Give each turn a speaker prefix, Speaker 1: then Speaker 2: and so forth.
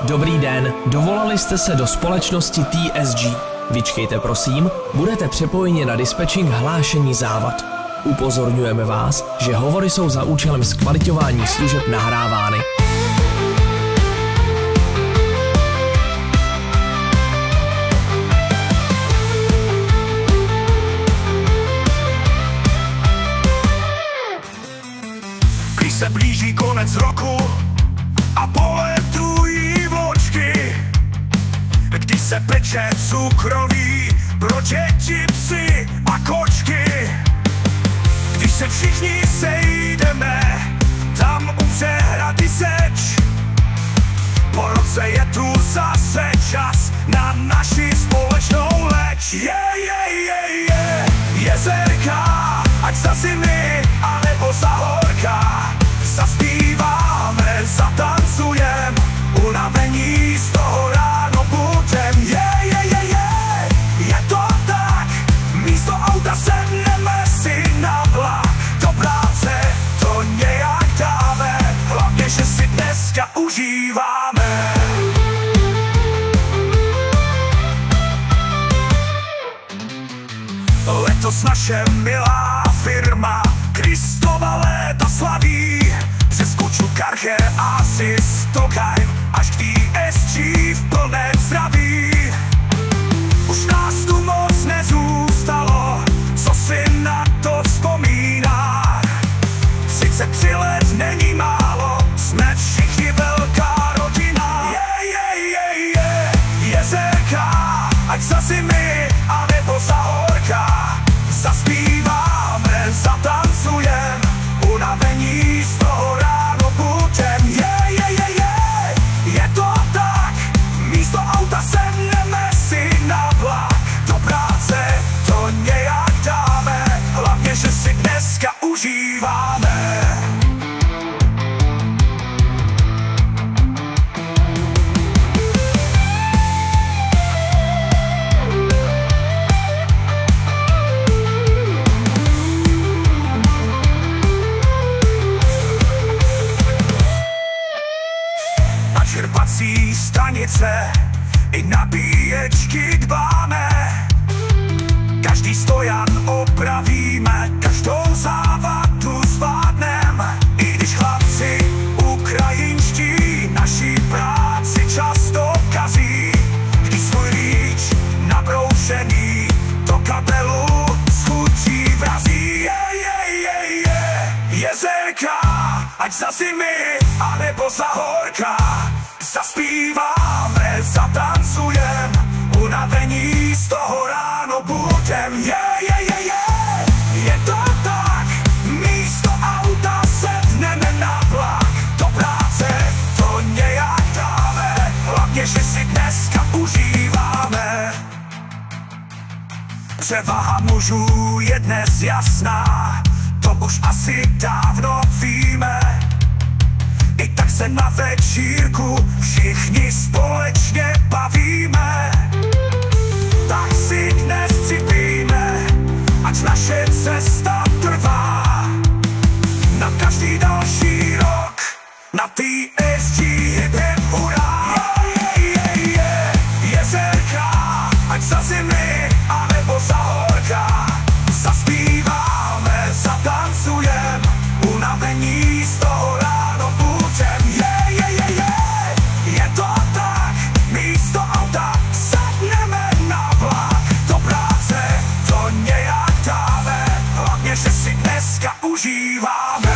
Speaker 1: Dobrý den, dovolali jste se do společnosti TSG. Vyčkejte prosím, budete přepojeni na dispečing hlášení závad. Upozorňujeme vás, že hovory jsou za účelem zkvaliťování služeb nahrávány.
Speaker 2: Když se blíží konec roku a poletují vločky, když se peče cukroví pro děti, psy a kočky, když se všichni sejdeme tam u přehrady Seč, po roce je tu zase čas na naši společnou leč. Jezerka, ať za zimy, anebo za horka, zaspíváme, zatancujem, unavení z toho ráno budem. Je to tak, místo auta sedneme si na vlak, do práce to nějak dáme, hlavně, že si dneska užíváme. Letos naše milá firma Kristova léta slaví, přes Kuču, Karche a Stokheim až k TSG v plném zdraví. Už nás tu moc nezůstalo, co si na to vzpomíná. 33 let není málo, jsme všichni velká rodina. Jezerka, ať za zimy, anebo za horka, zaspíváme, zatancujem, unavení z toho ráno budem. Je to tak, místo auta sedneme si na vlak, do práce to nějak dáme, hlavně, že si dneska užíváme. Čerpací stanice i nabíječky dbáme, každý stojan opravíme, každou závadu zvládnem. I když chlapci ukrajinští naší práci často kazí, když svůj rýč nabroušený do kabelu s chutí vrazí. Jezerka, ať za zimy, anebo za horka, zaspíváme, zatancujem, unavení z toho ráno budem. Je to tak, místo auta sedneme na vlak, do práce to nějak dáme, hlavně, že si dneska užíváme. Převaha mužů je dnes jasná, to už asi dávno víme. I tak se na večírku všichni společně bavíme. Tak si dnes připijme, ať naše cesta trvá na každý další rok, na TSG hip hip hurá. Jezerka, ať za zimy, anebo za horka, zaspíváme, zatancujem, unavení z toho ráno budem. Je to tak, místo auta sedneme na vlak, do práce to nějak dáme, hlavně, že si dneska užíváme.